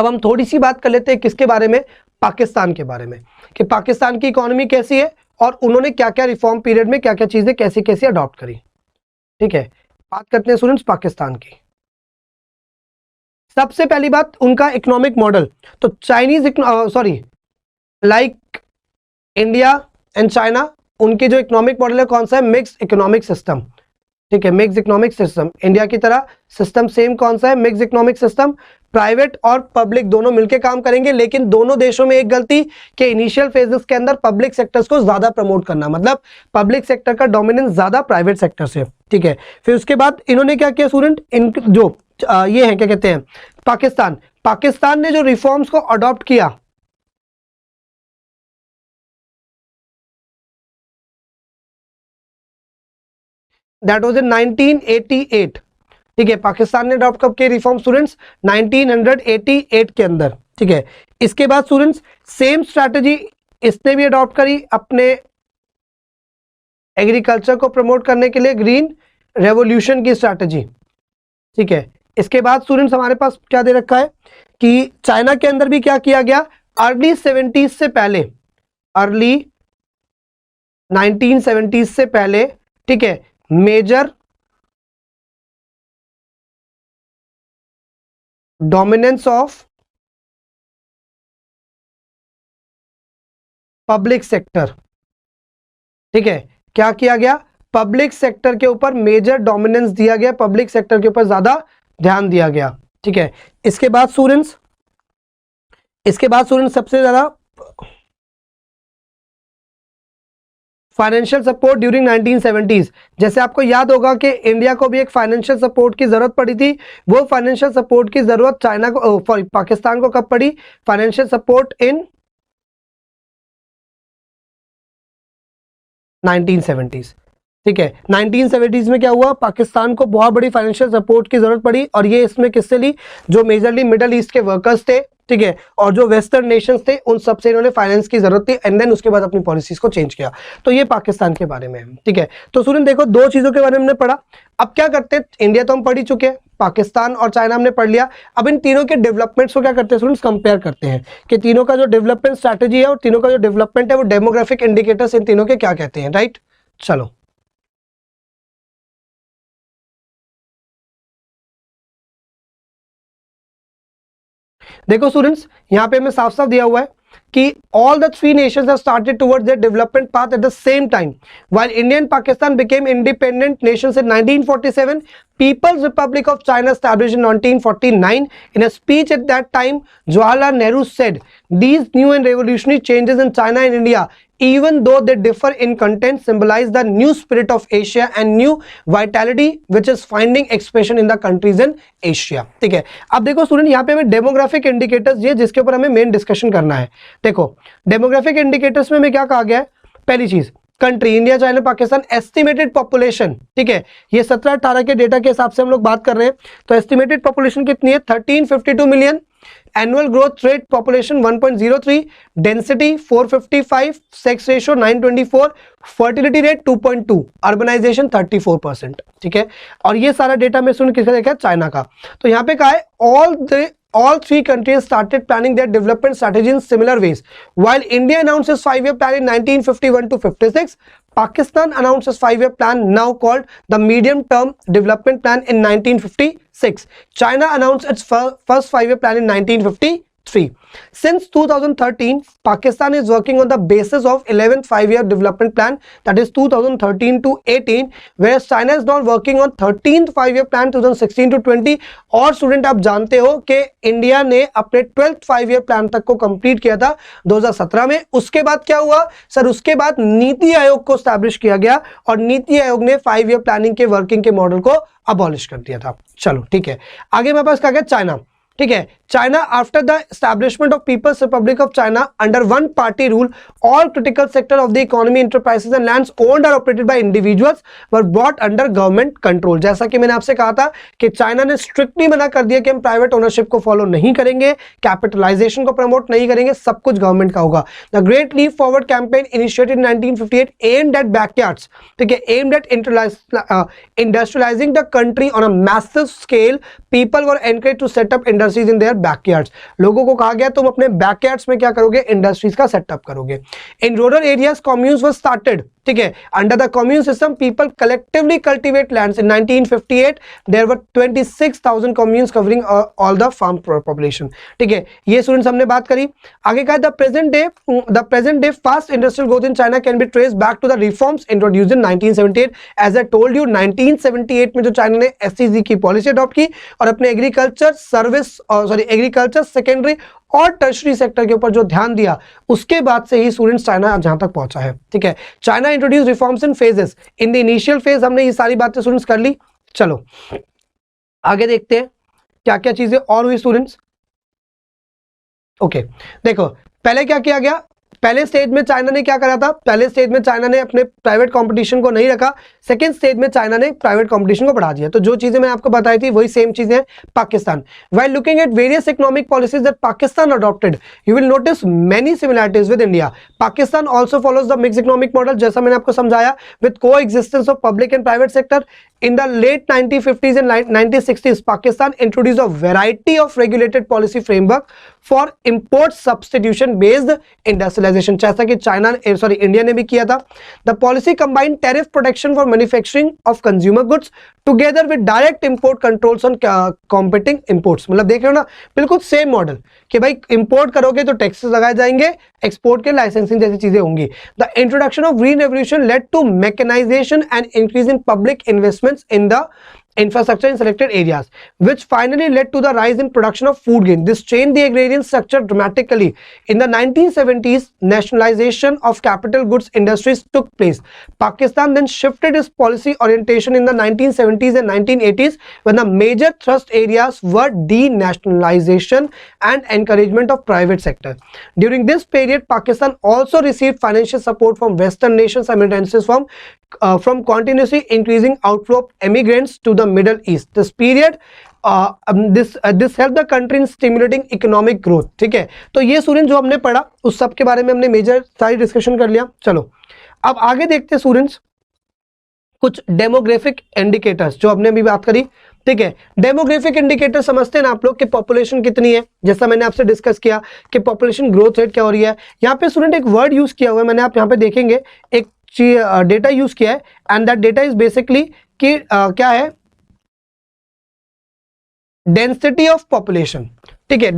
अब हम थोड़ी सी बात कर लेते हैं किसके बारे में, पाकिस्तान के बारे में, कि पाकिस्तान की इकोनॉमी कैसी है और उन्होंने क्या क्या रिफॉर्म पीरियड में क्या क्या चीजें कैसी कैसी अडॉप्ट करी। ठीक है, बात करते हैं स्टूडेंट्स पाकिस्तान की। सबसे पहली बात उनका इकोनॉमिक मॉडल, तो Chinese like India and China, उनके जो इकोनॉमिक मॉडल है कौन सा है, मिक्स्ड इकोनॉमिक सिस्टम। ठीक है, मिक्स इकोनॉमिक सिस्टम, इंडिया की तरह सिस्टम सेम कौन सा है, मिक्स इकोनॉमिक सिस्टम। प्राइवेट और पब्लिक दोनों मिलकर काम करेंगे, लेकिन दोनों देशों में एक गलती कि इनिशियल फेजेस के अंदर पब्लिक सेक्टर्स को ज्यादा प्रमोट करना, मतलब पब्लिक सेक्टर का डोमिनेंस ज्यादा प्राइवेट सेक्टर से। ठीक है, फिर उसके बाद इन्होंने क्या किया स्टूडेंट, इन जो ये है क्या कहते हैं पाकिस्तान ने जो रिफॉर्म्स को अडॉप्ट किया, दैट वाज इन 1988। ठीक है, पाकिस्तान ने अडॉप्ट कब किए रिफॉर्म स्टूडेंट्स, 1988 के अंदर। ठीक है, इसके बाद स्टूडेंट्स सेम स्ट्रैटेजी इसने भी अडॉप्ट करी अपने एग्रीकल्चर को प्रमोट करने के लिए, ग्रीन रेवोल्यूशन की स्ट्रैटेजी। ठीक है, इसके बाद स्टूडेंट्स हमारे पास क्या दे रखा है कि चाइना के अंदर भी क्या किया गया, अर्ली 70s से पहले, अर्ली 1970s से पहले, ठीक है, major dominance of public sector. ठीक है, क्या किया गया, पब्लिक सेक्टर के ऊपर मेजर डोमिनेंस दिया गया, पब्लिक सेक्टर के ऊपर ज्यादा ध्यान दिया गया। ठीक है, इसके बाद स्टूडेंट्स सबसे ज्यादा फाइनेंशियल सपोर्ट ड्यूरिंग 1970s। जैसे आपको याद होगा कि इंडिया को भी एक फाइनेंशियल सपोर्ट की जरूरत पड़ी थी, वो फाइनेंशियल सपोर्ट की जरूरत चाइना को पाकिस्तान को कब पड़ी, फाइनेंशियल सपोर्ट इन 1970s। ठीक है, 1970s में क्या हुआ, पाकिस्तान को बहुत बड़ी फाइनेंशियल सपोर्ट की जरूरत पड़ी, और ये इसमें किससे ली, जो मेजरली मिडिल ईस्ट के वर्कर्स थे, ठीक है, और जो वेस्टर्न नेशंस थे, उन सबसे इन्होंने फाइनेंस की जरूरत थी, एंड देन उसके बाद अपनी पॉलिसीज को चेंज किया। तो ये पाकिस्तान के बारे में है। ठीक है, तो स्टूडेंट देखो दो चीजों के बारे में हमने पढ़ा। अब क्या करते हैं, इंडिया तो हम पढ़ ही चुके हैं, पाकिस्तान और चाइना हमने पढ़ लिया। अब इन तीनों के डेवलपमेंट्स को क्या करते हैं स्टूडेंट्स, कंपेयर करते हैं कि तीनों का जो डेवलपमेंट स्ट्रैटेजी है और तीनों का जो डेवलपमेंट है वो डेमोग्राफिक इंडिकेटर्स इन तीनों के क्या कहते हैं। राइट, चलो देखो स्टूडेंट्स, यहां पे हमें साफ साफ दिया हुआ है कि all the three nations have started towards their development path at the same time. While India and Pakistan became independent nations in 1947, People's Republic of China established in 1949. In a speech at that time, Jawaharlal Nehru said, "These new and revolutionary changes in China and India, even though they differ in content, symbolize the new spirit of Asia and new vitality which is finding expression in the countries in Asia." ठीक है, अब देखो student यहाँ पे हमें demographic indicators ये जिसके ऊपर हमें मेन डिस्कशन करना है। देखो डेमोग्राफिक इंडिकेटर्स में हमें क्या कहा गया है, पहली चीज country India China Pakistan estimated population. ठीक है, ये 17-18 के डेटा के हिसाब से हम लोग बात कर रहे हैं, तो एस्टिमेटेड पॉपुलेशन कितनी है, 1352 million, annual growth rate population 1.03, density 455, sex ratio 924, fertility rate 2.2, urbanisation 34%। ठीक है, और ये सारा डेटा में सुन किसका देखा है, चाइना का। तो यहाँ पे कहा है all three countries started planning their development strategy in similar ways. While India announced its 5-year plan in 1951 to 56, Pakistan announced its 5-year plan now called the Medium Term Development Plan in 1956. China announced its first 5-year plan in 1953. Since 2013, Pakistan is working on the basis of 11th 5-year development plan, that is 2013 to 18, whereas China is now working on 13th 5-year plan 2016 to 20. और student आप जानते हो कि India ने अपने 12th 5-year plan तक को complete किया था 2017 में। उसके बाद क्या हुआ सर, उसके बाद नीति आयोग को स्टैब्लिश किया गया और नीति आयोग ने 5-year प्लानिंग के वर्किंग के मॉडल को अबॉलिश कर दिया था। चलो ठीक है, आगे मेरे पास क्या गया, चाइना। ठीक है, China after the establishment of People's Republic of China under one party rule, all critical sector of the economy, enterprises and lands owned or operated by individuals were brought under government control. जैसा कि मैंने आपसे कहा था कि China ने strictly मना कर दिया कि हम प्राइवेट ओनरशिप को फॉलो नहीं करेंगे, कैपिटलाइजेशन को प्रमोट नहीं करेंगे, सब कुछ गवर्नमेंट का होगा। The great leap forward campaign initiated in 1958 aimed at backyards, ठीक है, aimed at industrializing the country on a massive scale. People were encouraged to set up industries in their backyards. लोगों को कहा गया तुम अपने बैकयार्ड्स में क्या करोगे, इंडस्ट्रीज का सेटअप करोगे। In rural areas communes were started, ठीक है, under the commune system people collectively cultivate lands. In 1958 there were 26,000 communes covering all the farm population, ठीक है, ये स्टूडेंट्स हमने बात करी। आगे का the present day fast industrial growth in China can be traced back to the reforms introduced in 1978। As I told you 1978 में जो चाइना ने एससीजी की पॉलिसी अडॉप्ट की और अपने एग्रीकल्चर एग्रीकल्चर सेकेंडरी और टर्शरी सेक्टर के ऊपर जो ध्यान दिया, उसके बाद से ही स्टूडेंट्स चाइना जहां तक पहुंचा है, ठीक है। China introduce reforms in phases. In the initial phase हमने ये सारी बातें स्टूडेंट्स कर ली। चलो आगे देखते हैं क्या क्या चीजें और हुई स्टूडेंट्स। ओके, देखो पहले क्या किया गया, पहले स्टेज में चाइना ने क्या करा था, पहले स्टेज में चाइना ने अपने प्राइवेट कंपटीशन को नहीं रखा, सेकंड स्टेज में चाइना ने प्राइवेट कंपटीशन को बढ़ा दिया। तो जो चीजें मैं आपको बताई थी वही सेम चीजें हैं Pakistan. While looking at various economic policies that Pakistan adopted, you will notice many similarities with India. Pakistan also follows the mixed economic model, जैसा मैंने आपको समझाया, विद को existence of public and private sector. In the late 1950s and 1960s, Pakistan introduced a variety of regulated policy framework for import substitution based industrialization, जैसा कि India ने भी किया था। The policy combined tariff protection for manufacturing of consumer goods together with direct import controls on competing imports। मतलब देख रहे हो ना, बिल्कुल सेम मॉडल कि भाई इंपोर्ट करोगे तो टैक्सेस लगाए जाएंगे, एक्सपोर्ट के लाइसेंसिंग जैसी चीजें होंगी। The introduction of green revolution led to mechanisation and increase in public investments in the infrastructure in selected areas, which finally led to the rise in production of food grain. This changed the agrarian structure dramatically. In the 1970s, nationalization of capital goods industries took place. Pakistan then shifted its policy orientation in the 1970s and 1980s, when the major thrust areas were denationalization and encouragement of private sector. During this period, Pakistan also received financial support from Western nations simultaneously from continuously increasing outflow of immigrants to the Middle East. This period this helped the country in stimulating economic growth, ठीक है। तो ये student जो हमने पढ़ा उस सब के बारे में हमने मेजर सारी डिस्कशन कर लिया। चलो अब आगे देखते हैं स्टूडेंट्स कुछ डेमोग्राफिक इंडिकेटर्स जो हमने अभी बात करी, ठीक है। डेमोग्राफिक इंडिकेटर समझते हैं ना आप लोग कि पॉपुलेशन कितनी है, जैसा मैंने आपसे डिस्कस किया कि पॉपुलेशन ग्रोथ रेट क्या हो रही है। यहाँ पे स्टूडेंट एक वर्ड यूज किया हुआ है, मैंने आप यहाँ पे देखेंगे एक डेटा यूज किया है, and that data is basically कि क्या है, डेंसिटी ऑफ पॉपुलेशन, ठीक है।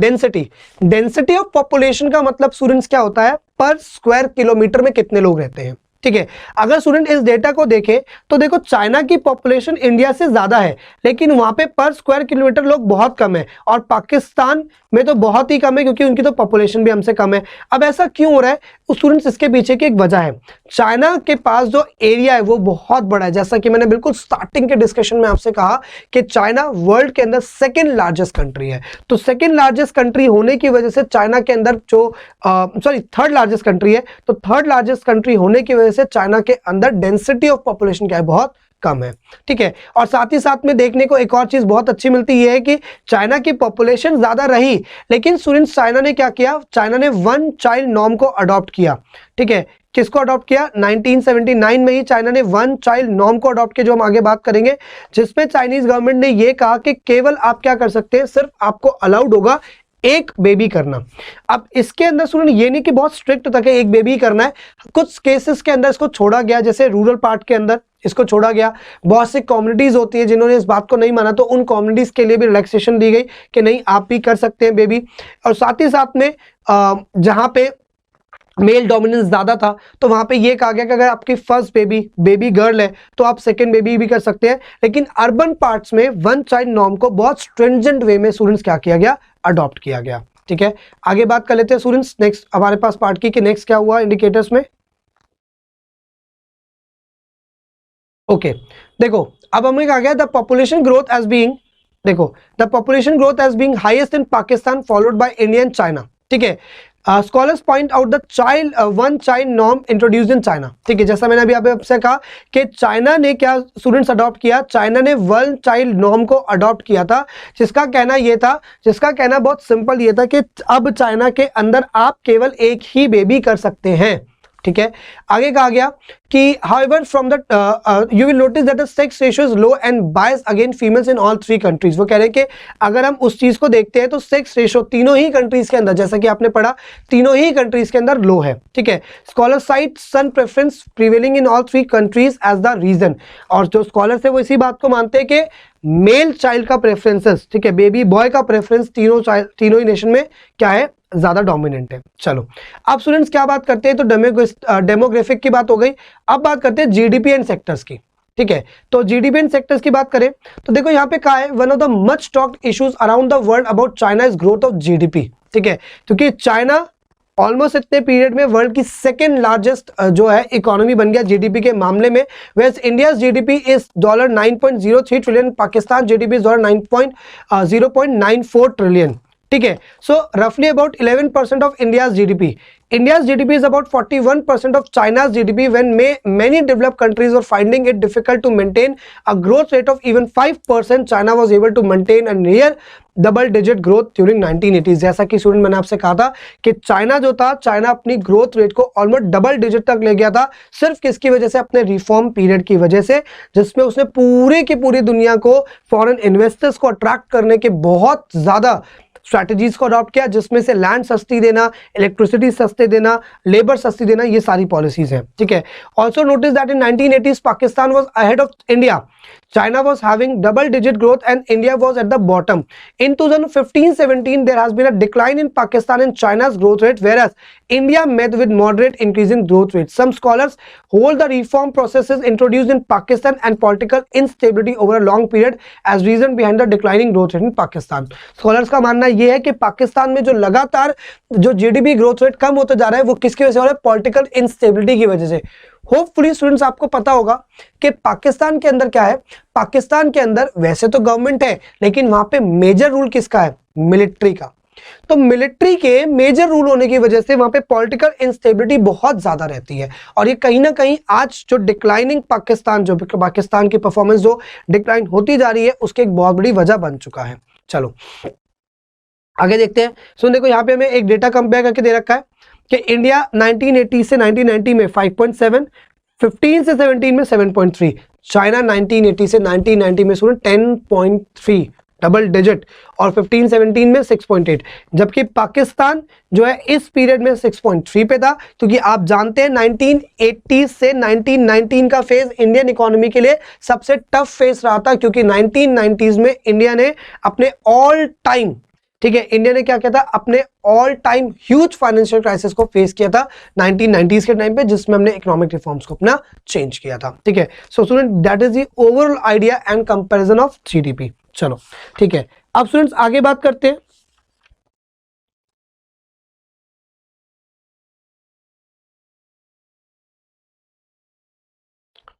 डेंसिटी ऑफ पॉपुलेशन का मतलब स्टूडेंट्स क्या होता है, पर स्क्वायर किलोमीटर में कितने लोग रहते हैं, ठीक है। अगर स्टूडेंट इस डेटा को देखें तो देखो चाइना की पॉपुलेशन इंडिया से ज्यादा है, लेकिन वहां पे पर स्क्वायर किलोमीटर लोग बहुत कम है, और पाकिस्तान में तो बहुत ही कम है क्योंकि उनकी तो पॉपुलेशन भी हमसे कम है। अब ऐसा क्यों हो रहा है स्टूडेंट्स, इसके पीछे की एक वजह है, चाइना के पास जो एरिया है वो बहुत बड़ा है। जैसा कि मैंने बिल्कुल स्टार्टिंग के डिस्कशन में आपसे कहा कि चाइना वर्ल्ड के अंदर सेकेंड लार्जेस्ट कंट्री है, तो सेकेंड लार्जेस्ट कंट्री होने की वजह से चाइना के अंदर जो थर्ड लार्जेस्ट कंट्री है, तो थर्ड लार्जेस्ट कंट्री होने की वजह से चाइना के अंदर डेंसिटी ऑफ पॉपुलेशन क्या है, बहुत कम है, ठीक है। और साथ ही साथ में देखने को एक और चीज बहुत अच्छी मिलती है कि चाइना की पॉपुलेशन ज्यादा रही, लेकिन स्टूडेंट्स चाइना ने क्या किया, चाइना ने वन चाइल्ड नॉर्म को अडॉप्ट किया, ठीक है। किसको अडॉप्ट किया, 1979 में ही चाइना ने वन चाइल्ड नॉर्म को अडॉप्ट किया, जो हम आगे बात करेंगे, जिसमें चाइनीज गवर्नमेंट ने यह कहा कि केवल आप क्या कर सकते हैं, सिर्फ आपको अलाउड होगा एक बेबी करना। अब इसके अंदर स्टूडेंट ये नहीं कि बहुत स्ट्रिक्ट था कि एक बेबी करना है, कुछ केसेस के अंदर इसको छोड़ा गया, जैसे रूरल पार्ट के अंदर इसको छोड़ा गया। बहुत सी कम्युनिटीज होती है जिन्होंने इस बात को नहीं माना, तो उन कम्युनिटीज के लिए भी रिलैक्सेशन दी गई कि नहीं आप भी कर सकते हैं बेबी। और साथ ही साथ में जहां पे मेल डोमिनेंस ज्यादा था तो वहां पे ये कहा गया कि अगर आपकी फर्स्ट बेबी गर्ल है तो आप सेकंड बेबी भी कर सकते हैं। लेकिन अर्बन पार्ट्स में वन चाइल्ड नॉर्म को बहुत स्ट्रिंजेंट वे में स्टूडेंट्स क्या किया गया, अडॉप्ट किया गया, ठीक है। आगे बात कर लेते हैं स्टूडेंट्स नेक्स्ट हमारे पास पार्ट की कि नेक्स्ट क्या हुआ इंडिकेटर्स में। ओके देखो अब हमें कहा गया the population growth as being, देखो the population growth as being highest in Pakistan followed by India and China, ठीक है। Scholars point out the child one child norm introduced in China, ठीक है। जैसा मैंने अभी आपसे कहा कि चाइना ने क्या स्टूडेंट्स अडॉप्ट किया, चाइना ने वन चाइल्ड नॉर्म को अडॉप्ट किया था, जिसका कहना बहुत सिंपल ये था कि अब चाइना के अंदर आप केवल एक ही बेबी कर सकते हैं, ठीक है। आगे कहा गया कि however from the you will notice that the sex ratio is low and bias against females in all three countries। वो कह रहे हैं कि अगर हम उस चीज को देखते हैं तो सेक्स रेशियो तीनों ही कंट्रीज के अंदर, जैसा कि आपने पढ़ा, तीनों ही कंट्रीज के अंदर लो है, ठीक है। Scholar cite son preference prevailing in all three countries as the reason, और जो स्कॉलर्स है वो इसी बात को मानते हैं कि मेल चाइल्ड का प्रेफरेंसेस, ठीक है, बेबी बॉय का प्रेफरेंस तीनों ही नेशन में क्या है, ज्यादा डोमिनेंट है। चलो अब स्टूडेंट्स क्या बात करते हैं, तो डेमोग्राफिक की बात हो गई। अब बात करते हैं जीडीपी एंड सेक्टर्स की, ठीक है। तो जीडीपी एंड सेक्टर्स की बात करें तो देखो यहाँ पे क्या है, one of the much talked issues around the world about China is growth of GDP, ठीक है, क्योंकि चाइना ऑलमोस्ट इतने पीरियड में वर्ल्ड की सेकेंड लार्जेस्ट जो है इकोनॉमी बन गया जीडीपी के मामले में। Waste India GDP is $9.03 trillion, Pakistan GDP is $0.94 trillion, ठीक है। सो रफली about 11% of India's GDP. India's GDP is about 41% of China's GDP when many developed countries were finding it difficult to maintain a growth rate of even 5%. China was able to maintain a near double-digit growth during 1980s। जैसा कि student मैंने आपसे कहा था कि China जो था, China अपनी ग्रोथ रेट को ऑलमोस्ट डबल डिजिट तक ले गया था, सिर्फ किसकी वजह से, अपने रिफॉर्म पीरियड की वजह से, जिसमें उसने पूरे की पूरी दुनिया को फॉरेन इन्वेस्टर्स को अट्रैक्ट करने के बहुत ज्यादा स्ट्रैटेजीज को अडॉप्ट किया, जिसमें से लैंड सस्ती देना, इलेक्ट्रिसिटी सस्ते देना, लेबर सस्ती देना, ये सारी पॉलिसीज हैं, ठीक है। Also notice that in 1980s Pakistan was ahead of India, China was having double-digit growth and India was at the bottom. In 2015-17, there has been a decline in Pakistan and China's growth rate, whereas India met with moderate increase in growth rate. Some scholars hold the reform processes introduced in Pakistan and political instability over a long period as reason behind the declining growth rate in Pakistan. Scholars का मानना ये है कि पाकिस्तान में जो लगातार जो GDP growth rate कम होता जा रहा है वो किसकी वजह से हो रहा है, पॉलिटिकल इंस्टेबिलिटी की वजह से। होपफुली स्टूडेंट्स आपको पता होगा कि पाकिस्तान के अंदर क्या है, पाकिस्तान के अंदर वैसे तो गवर्नमेंट है लेकिन वहां पे मेजर रूल किसका है, मिलिट्री का। तो मिलिट्री के मेजर रूल होने की वजह से वहां पे पॉलिटिकल इंस्टेबिलिटी बहुत ज्यादा रहती है, और ये कहीं ना कहीं आज जो डिक्लाइनिंग पाकिस्तान, जो पाकिस्तान की परफॉर्मेंस जो डिक्लाइन होती जा रही है, उसकी एक बहुत बड़ी वजह बन चुका है। चलो आगे देखते हैं। सो देखो यहाँ पे हमें एक डेटा कंपेयर करके दे रखा है कि इंडिया 1980 से 1990 में 5.7, 15 से 17 में 7.3, चाइना 1980 से 1990 में सुनो 10.3 डबल डिजिट, और 15-17 में 6.8, जबकि पाकिस्तान जो है इस पीरियड में 6.3 पे था, क्योंकि आप जानते हैं 1980 से 1919 का फेज इंडियन इकोनॉमी के लिए सबसे टफ फेज रहा था, क्योंकि 1990s में इंडिया ने अपने ऑल टाइम, ठीक है, इंडिया ने क्या किया था, अपने all time huge financial crisis को फेस किया था 1990s के टाइम पे, जिसमें हमने इकोनॉमिक रिफॉर्म्स को अपना चेंज किया था, ठीक है। So student that is the overall idea and comparison of GDP. चलो ठीक है, अब स्टूडेंट्स आगे बात करते हैं।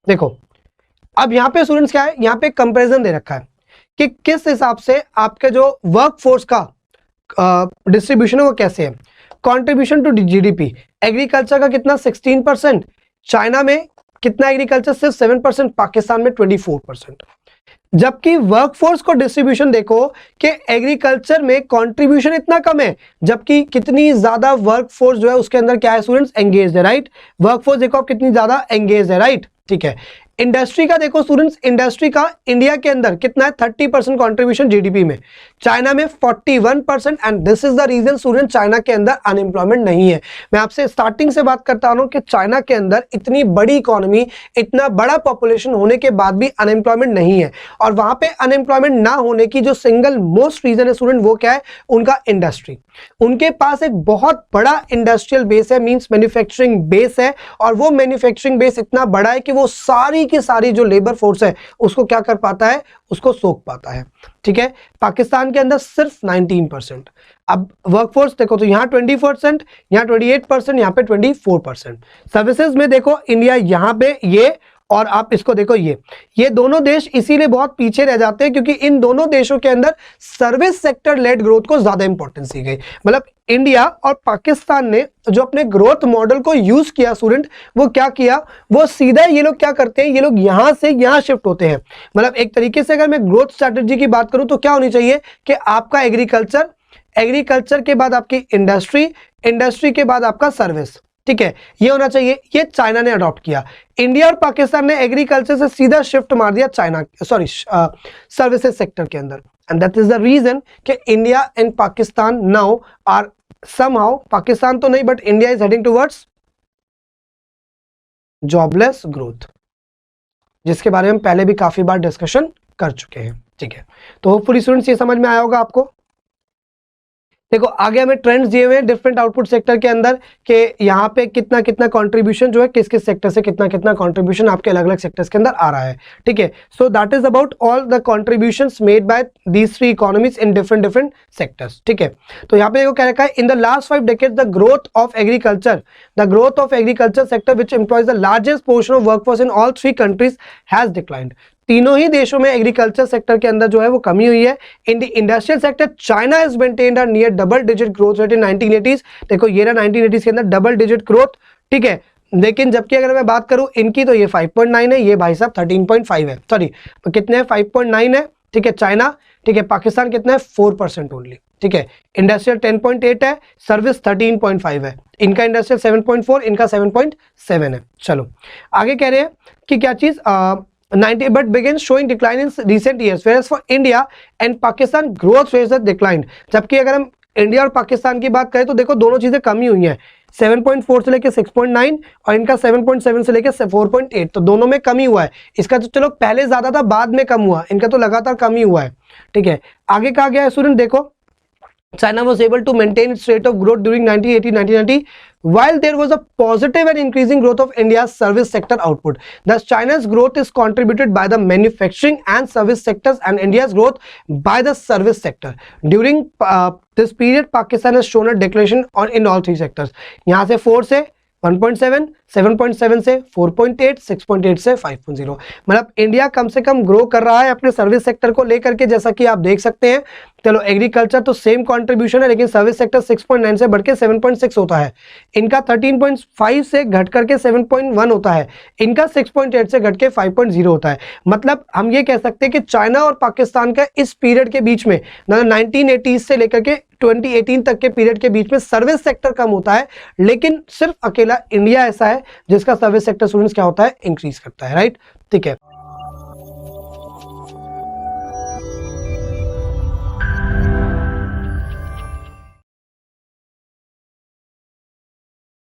देखो अब यहां पे स्टूडेंट्स क्या है, यहां पे कंपैरिजन दे रखा है कि किस हिसाब से आपके जो वर्क फोर्स का डिस्ट्रीब्यूशन है वो कैसे है। कंट्रीब्यूशन टू जीडीपी, एग्रीकल्चर का कितना 16%, चाइना में कितना एग्रीकल्चर, सिर्फ 7%, पाकिस्तान में 24%। जबकि वर्कफोर्स को डिस्ट्रीब्यूशन देखो कि एग्रीकल्चर में कंट्रीब्यूशन इतना कम है, जबकि कितनी ज्यादा वर्कफोर्स जो है उसके अंदर क्या है स्टूडेंट्स, एंगेज है, राइट। वर्कफोर्स देखो आप कितनी ज्यादा एंगेज है, राइट, ठीक है। इंडस्ट्री का देखो स्टूडेंट्स, इंडस्ट्री का इंडिया के अंदर कितना है, 30% कंट्रीब्यूशन जीडीपी में, चाइना में 41%, and this is the reason student China के अंदर अनएम्प्लॉयमेंट नहीं है। मैं आपसे स्टार्टिंग से बात करता हूं कि चाइना के अंदर इतनी बड़ी इकोनॉमी, इतना बड़ा पॉपुलेशन होने के बाद भी अनएम्प्लॉयमेंट नहीं है, और वहां पे अनएम्प्लॉयमेंट ना होने की जो सिंगल मोस्ट रीजन है स्टूडेंट वो क्या है, उनका इंडस्ट्री। उनके पास एक बहुत बड़ा इंडस्ट्रियल बेस है, मींस मैन्युफैक्चरिंग बेस है, और वो मैन्युफैक्चरिंग बेस इतना बड़ा है कि वो सारी की सारी जो लेबर फोर्स है उसको क्या कर पाता है, उसको सोख पाता है, ठीक है। पाकिस्तान के अंदर सिर्फ 19%। अब वर्कफोर्स देखो तो यहाँ 20%, यहाँ 28%, यहाँ पे 24%। सर्विसेज में देखो इंडिया यहाँ पे ये, और आप इसको देखो ये दोनों देश इसीलिए बहुत पीछे रह जाते हैं क्योंकि इन दोनों देशों के अंदर सर्विस सेक्टर लेड ग्रोथ को ज्यादा इंपॉर्टेंस दी गई। मतलब इंडिया और पाकिस्तान ने जो अपने ग्रोथ मॉडल को यूज किया स्टूडेंट, वो क्या किया, वो सीधा ये लोग क्या करते हैं, ये लोग यहां से यहां शिफ्ट होते हैं। मतलब एक तरीके से अगर मैं ग्रोथ स्ट्रैटेजी की बात करूं तो क्या होनी चाहिए कि आपका एग्रीकल्चर, एग्रीकल्चर के बाद आपकी इंडस्ट्री, इंडस्ट्री के बाद आपका सर्विस, ठीक है, ये होना चाहिए, ये चाइना ने अडॉप्ट किया। इंडिया और पाकिस्तान ने एग्रीकल्चर से सीधा शिफ्ट मार दिया चाइना, सॉरी सर्विसेज सेक्टर के अंदर, and that is the reason कि India and Pakistan now are somehow, Pakistan तो नहीं but India is heading towards jobless growth, जिसके बारे में पहले भी काफी बार डिस्कशन कर चुके हैं। ठीक है, तो होपफुली स्टूडेंट्स ये समझ में आया होगा आपको। देखो आगे हमें ट्रेंड्स दिए हुए हैं डिफरेंट आउटपुट सेक्टर के अंदर कि यहाँ पे कितना कितना कंट्रीब्यूशन जो है किस किस सेक्टर से कितना कितना कंट्रीब्यूशन आपके अलग अलग सेक्टर्स के अंदर आ रहा है। ठीक है, so that is about all the contributions made by these three economies in different different sectors. ठीक है, तो यहाँ पे देखो क्या रखा है, in the last 5 decades the growth of agriculture sector which employees the largest portion of workforce in all 3 countries has declined. तीनों ही देशों में एग्रीकल्चर सेक्टर के अंदर जो है वो कमी हुई है। In the industrial sector China has maintained a near double digit growth rate in 1980s। देखो ये रहा 1980s के अंदर डबल डिजिट ग्रोथ। ठीक है, लेकिन जबकि अगर मैं बात करूं इनकी तो ये 5.9 है, ये भाई साहब 13.5 है, सॉरी कितने है 5.9 है। ठीक है, चाइना, ठीक है, पाकिस्तान कितना है 4% ओनली। ठीक है, इंडस्ट्रियल 10.8 है, सर्विस 13.5 है, इनका इंडस्ट्रियल 7.4, इनका 7.7 है। चलो आगे कह रहे हैं कि क्या चीज 90 but begins showing decline in recent years, whereas for India and Pakistan growth rates have declined। जबकि अगर हम इंडिया और पाकिस्तान की बात करें तो देखो दोनों चीजें कमी हुई हैं, 7.4 से लेके 6.9 और इनका 7.7 से लेके 4.8, तो दोनों में कमी हुआ है। इसका तो चलो पहले ज्यादा था बाद में कम हुआ, इनका तो लगातार कमी हुआ है। ठीक है, आगे कहा गया है स्टूडेंट, देखो China was able to maintain its rate of growth during 1980-1990 while there was a positive and increasing growth of India's service sector output. Thus, China's growth is contributed by the manufacturing and service sectors and India's growth by the service sector. During this period, Pakistan has shown a decline in all 3 sectors. यहाँ से 4 से 1.7, 7.7 से 4.8, 6.8 से 5.0, मतलब India कम से कम grow कर रहा है अपने सर्विस सेक्टर को लेकर के, जैसा कि आप देख सकते हैं। चलो एग्रीकल्चर तो सेम कंट्रीब्यूशन है, लेकिन सर्विस सेक्टर 6.9 से बढ़ के 7.6 होता है, इनका 13.5 से घट करके 7.1 होता है, इनका 6.8 से घट के 5.0 होता है। मतलब हम ये कह सकते हैं कि चाइना और पाकिस्तान का इस पीरियड के बीच में 1980 से लेकर के 2018 तक के पीरियड के बीच में सर्विस सेक्टर कम होता है, लेकिन सिर्फ अकेला इंडिया ऐसा है जिसका सर्विस सेक्टर स्टूडेंट्स क्या होता है, इंक्रीज करता है। राइट, ठीक है।